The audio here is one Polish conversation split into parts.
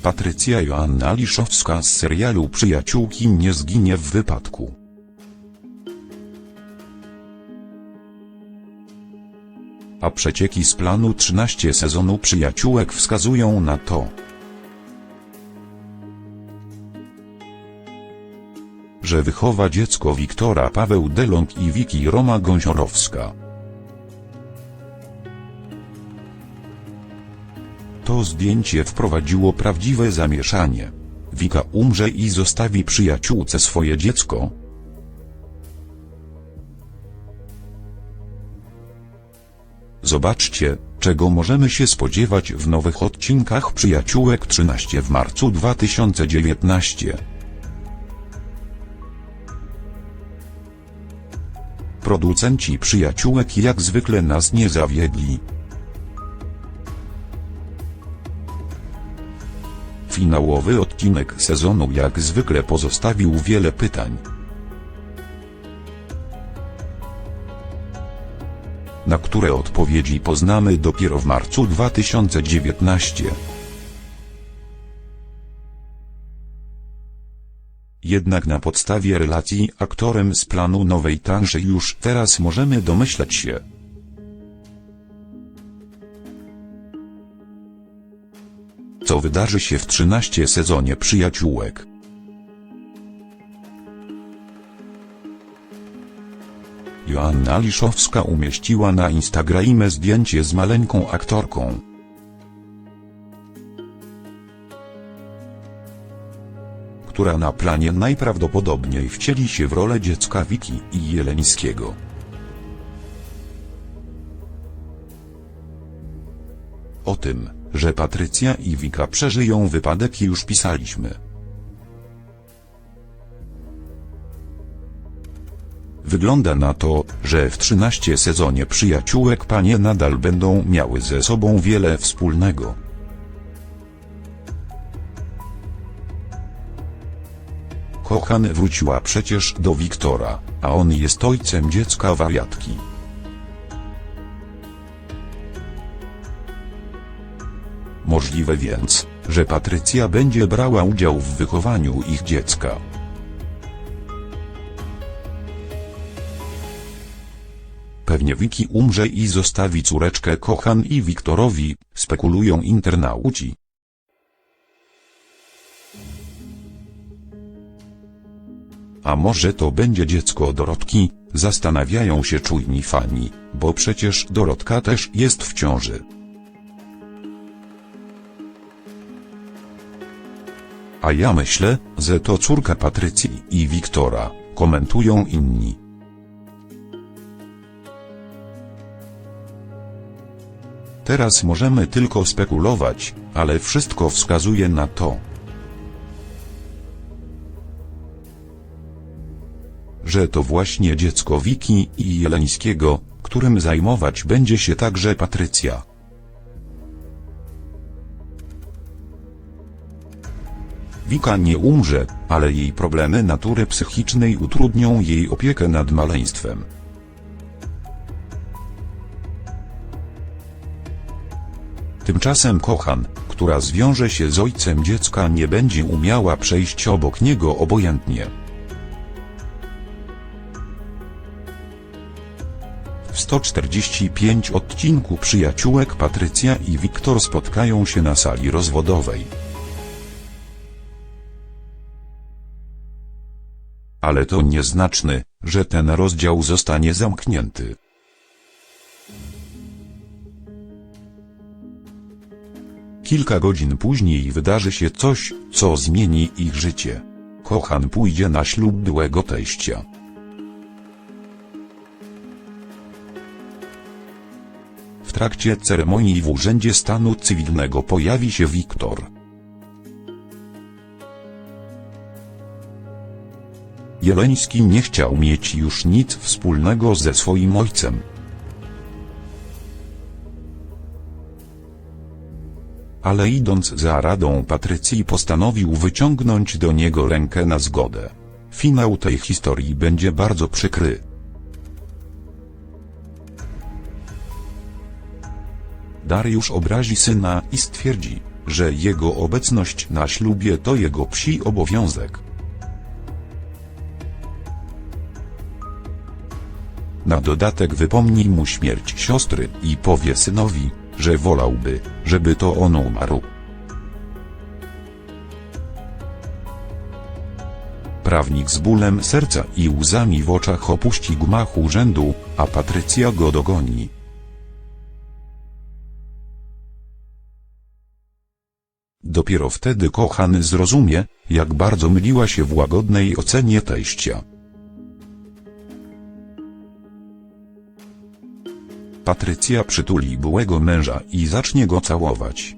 Patrycja Joanna Liszowska z serialu Przyjaciółki nie zginie w wypadku. A przecieki z planu 13 sezonu Przyjaciółek wskazują na to, że wychowa dziecko Wiktora Paweł Delong i Wiki Roma Gąziorowska. To zdjęcie wprowadziło prawdziwe zamieszanie. Wika umrze i zostawi przyjaciółce swoje dziecko. Zobaczcie, czego możemy się spodziewać w nowych odcinkach Przyjaciółek 13 w marcu 2019. Producenci Przyjaciółek jak zwykle nas nie zawiedli. Finałowy odcinek sezonu jak zwykle pozostawił wiele pytań, na które odpowiedzi poznamy dopiero w marcu 2019. Jednak na podstawie relacji aktorem z planu nowej transzy już teraz możemy domyślać się, co wydarzy się w 13 sezonie Przyjaciółek. Joanna Liszowska umieściła na Instagramie zdjęcie z maleńką aktorką. Która na planie najprawdopodobniej wcieli się w rolę dziecka Wiki i Jeleńskiego. O tym, że Patrycja i Wika przeżyją wypadek już pisaliśmy. Wygląda na to, że w 13 sezonie Przyjaciółek panie nadal będą miały ze sobą wiele wspólnego. Kochan wróciła przecież do Wiktora, a on jest ojcem dziecka wariatki. Możliwe więc, że Patrycja będzie brała udział w wychowaniu ich dziecka. Pewnie Wiki umrze i zostawi córeczkę Kochan i Wiktorowi, spekulują internauci. A może to będzie dziecko Dorotki, zastanawiają się czujni fani, bo przecież Dorotka też jest w ciąży. A ja myślę, że to córka Patrycji i Wiktora, komentują inni. Teraz możemy tylko spekulować, ale wszystko wskazuje na to, że to właśnie dziecko Wiki i Jeleńskiego, którym zajmować będzie się także Patrycja. Wika nie umrze, ale jej problemy natury psychicznej utrudnią jej opiekę nad maleństwem. Tymczasem Kochan, która zwiąże się z ojcem dziecka, nie będzie umiała przejść obok niego obojętnie. W 145 odcinku Przyjaciółek Patrycja i Wiktor spotkają się na sali rozwodowej. Ale to nie znaczy, że ten rozdział zostanie zamknięty. Kilka godzin później wydarzy się coś, co zmieni ich życie. Kochan pójdzie na ślub byłego teścia. W trakcie ceremonii w Urzędzie Stanu Cywilnego pojawi się Wiktor. Jeleński nie chciał mieć już nic wspólnego ze swoim ojcem. Ale idąc za radą Patrycji postanowił wyciągnąć do niego rękę na zgodę. Finał tej historii będzie bardzo przykry. Dariusz obrazi syna i stwierdzi, że jego obecność na ślubie to jego psi obowiązek. Na dodatek wypomni mu śmierć siostry i powie synowi, że wolałby, żeby to on umarł. Prawnik z bólem serca i łzami w oczach opuści gmach urzędu, a Patrycja go dogoni. Dopiero wtedy kochany zrozumie, jak bardzo myliła się w łagodnej ocenie teścia. Patrycja przytuli byłego męża i zacznie go całować.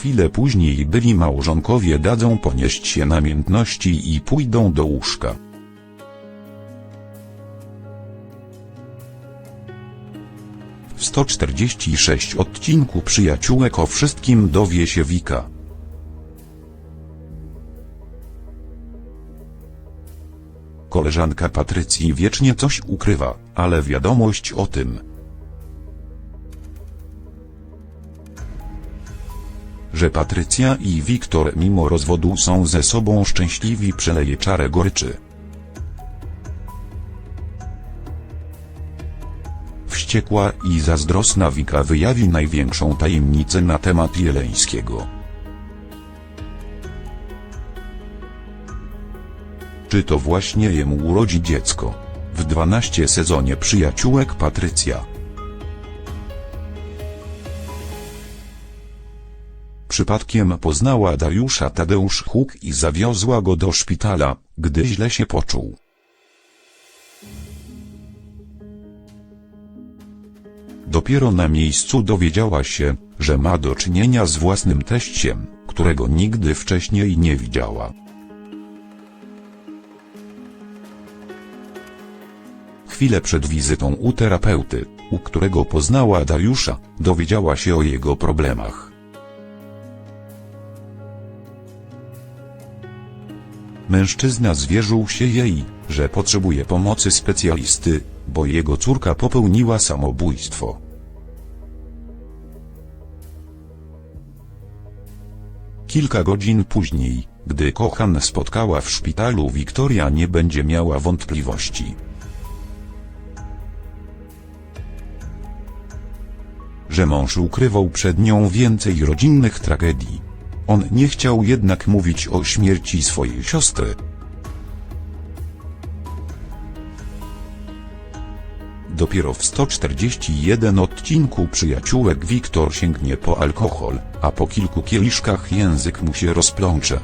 Chwilę później byli małżonkowie dadzą ponieść się namiętności i pójdą do łóżka. W 146 odcinku Przyjaciółek o wszystkim dowie się Wika. Koleżanka Patrycji wiecznie coś ukrywa, ale wiadomość o tym, że Patrycja i Wiktor mimo rozwodu są ze sobą szczęśliwi, przeleje czarę goryczy. Wściekła i zazdrosna Wika wyjawi największą tajemnicę na temat Jeleńskiego. Czy to właśnie jemu urodzi dziecko? W 12 sezonie Przyjaciółek Patrycja. Przypadkiem poznała Dariusza Tadeusz Huk i zawiozła go do szpitala, gdy źle się poczuł. Dopiero na miejscu dowiedziała się, że ma do czynienia z własnym teściem, którego nigdy wcześniej nie widziała. Chwilę przed wizytą u terapeuty, u którego poznała Dariusza, dowiedziała się o jego problemach. Mężczyzna zwierzył się jej, że potrzebuje pomocy specjalisty, bo jego córka popełniła samobójstwo. Kilka godzin później, gdy Kochan spotkała w szpitalu Wiktoria, nie będzie miała wątpliwości, że mąż ukrywał przed nią więcej rodzinnych tragedii. On nie chciał jednak mówić o śmierci swojej siostry. Dopiero w 141 odcinku Przyjaciółek Wiktor sięgnie po alkohol, a po kilku kieliszkach język mu się rozplącze.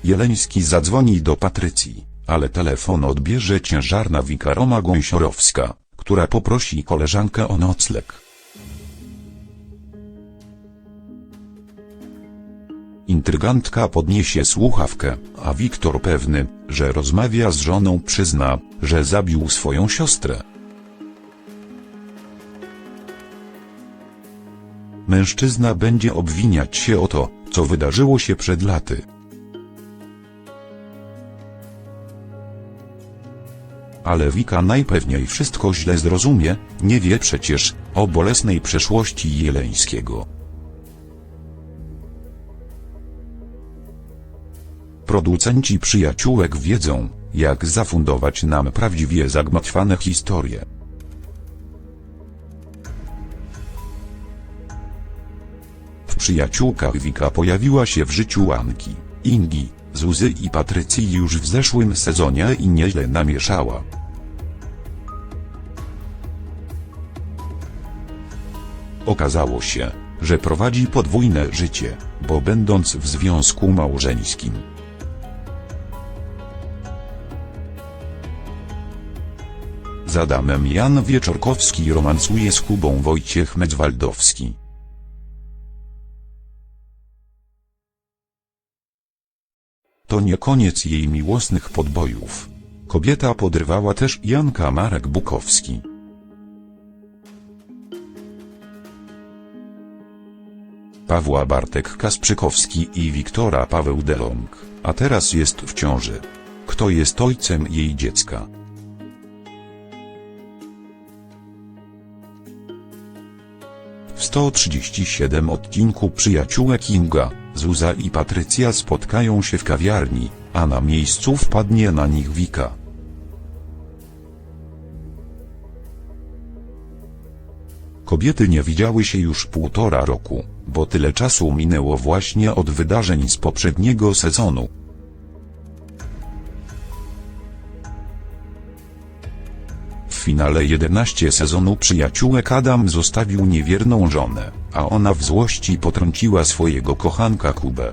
Jeleński zadzwoni do Patrycji, ale telefon odbierze ciężarna Wika Roma Gąsiorowska, która poprosi koleżankę o nocleg. Intrygantka podniesie słuchawkę, a Wiktor pewny, że rozmawia z żoną, przyzna, że zabił swoją siostrę. Mężczyzna będzie obwiniać się o to, co wydarzyło się przed laty. Ale Wika najpewniej wszystko źle zrozumie, nie wie przecież o bolesnej przeszłości Jeleńskiego. Producenci Przyjaciółek wiedzą, jak zafundować nam prawdziwie zagmatwane historie. W Przyjaciółkach Wika pojawiła się w życiu Anki, Ingi, Zuzy i Patrycji już w zeszłym sezonie i nieźle namieszała. Okazało się, że prowadzi podwójne życie, bo będąc w związku małżeńskim, z Adamem Jan Wieczorkowski romansuje z Kubą Wojciech Medzwaldowski. To nie koniec jej miłosnych podbojów. Kobieta podrywała też Janka Marek Bukowski. Pawła Bartek Kasprzykowski i Wiktora Paweł Delong, a teraz jest w ciąży. kto jest ojcem jej dziecka. W 137 odcinku Przyjaciółek Kinga, Zuza i Patrycja spotkają się w kawiarni, a na miejscu wpadnie na nich Wika. Kobiety nie widziały się już 1,5 roku, bo tyle czasu minęło właśnie od wydarzeń z poprzedniego sezonu. W finale 11 sezonu Przyjaciółek Adam zostawił niewierną żonę, a ona w złości potrąciła swojego kochanka Kubę.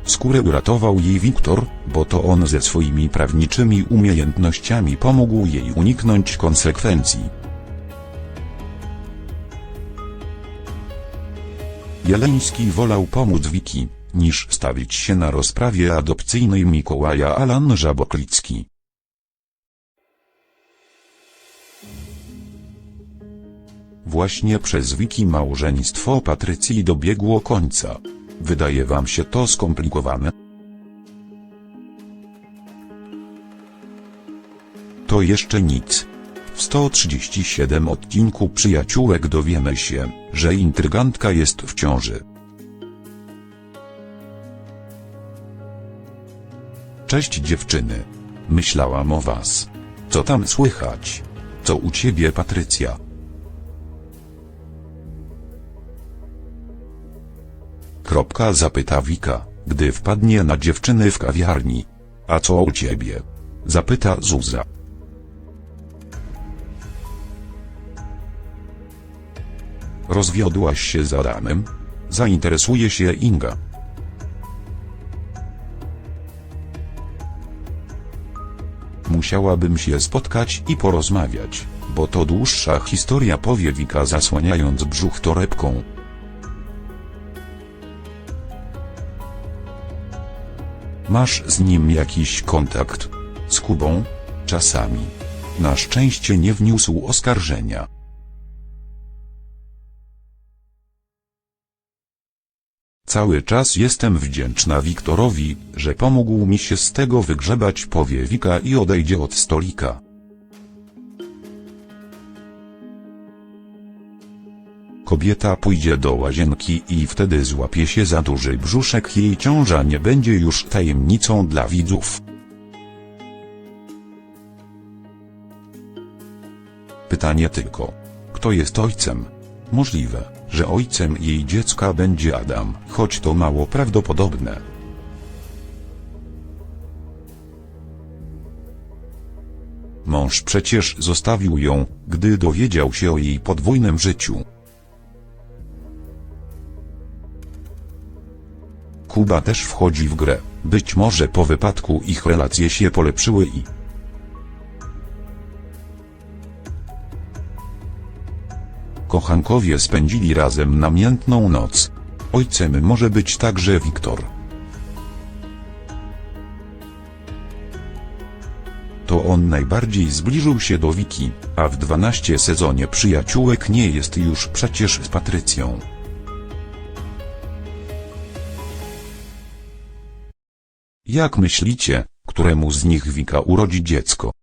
Skórę uratował jej Wiktor, bo to on ze swoimi prawniczymi umiejętnościami pomógł jej uniknąć konsekwencji. Jeleński wolał pomóc Wiki, niż stawić się na rozprawie adopcyjnej Mikołaja Alan Żaboklicki. Właśnie przez Wiki małżeństwo Patrycji dobiegło końca. Wydaje wam się to skomplikowane? To jeszcze nic. W 137 odcinku Przyjaciółek dowiemy się, że intrygantka jest w ciąży. Cześć dziewczyny. Myślałam o was. Co tam słychać? Co u ciebie, Patrycja? Zapyta Wika, gdy wpadnie na dziewczyny w kawiarni. A co u ciebie? Zapyta Zuza. Rozwiodłaś się z Adamem? Zainteresuje się Inga. Musiałabym się spotkać i porozmawiać, bo to dłuższa historia, powie Wika, zasłaniając brzuch torebką. Masz z nim jakiś kontakt? Z Kubą? Czasami. Na szczęście nie wniósł oskarżenia. Cały czas jestem wdzięczna Wiktorowi, że pomógł mi się z tego wygrzebać, powie Wika i odejdzie od stolika. Kobieta pójdzie do łazienki i wtedy złapie się za duży brzuszek. Jej ciąża nie będzie już tajemnicą dla widzów. Pytanie tylko, kto jest ojcem? Możliwe, że ojcem jej dziecka będzie Adam, choć to mało prawdopodobne. Mąż przecież zostawił ją, gdy dowiedział się o jej podwójnym życiu. Kuba też wchodzi w grę, być może po wypadku ich relacje się polepszyły i kochankowie spędzili razem namiętną noc. Ojcem może być także Wiktor. To on najbardziej zbliżył się do Wiki, a w 12 sezonie Przyjaciółek nie jest już przecież z Patrycją. Jak myślicie, któremu z nich Wika urodzi dziecko?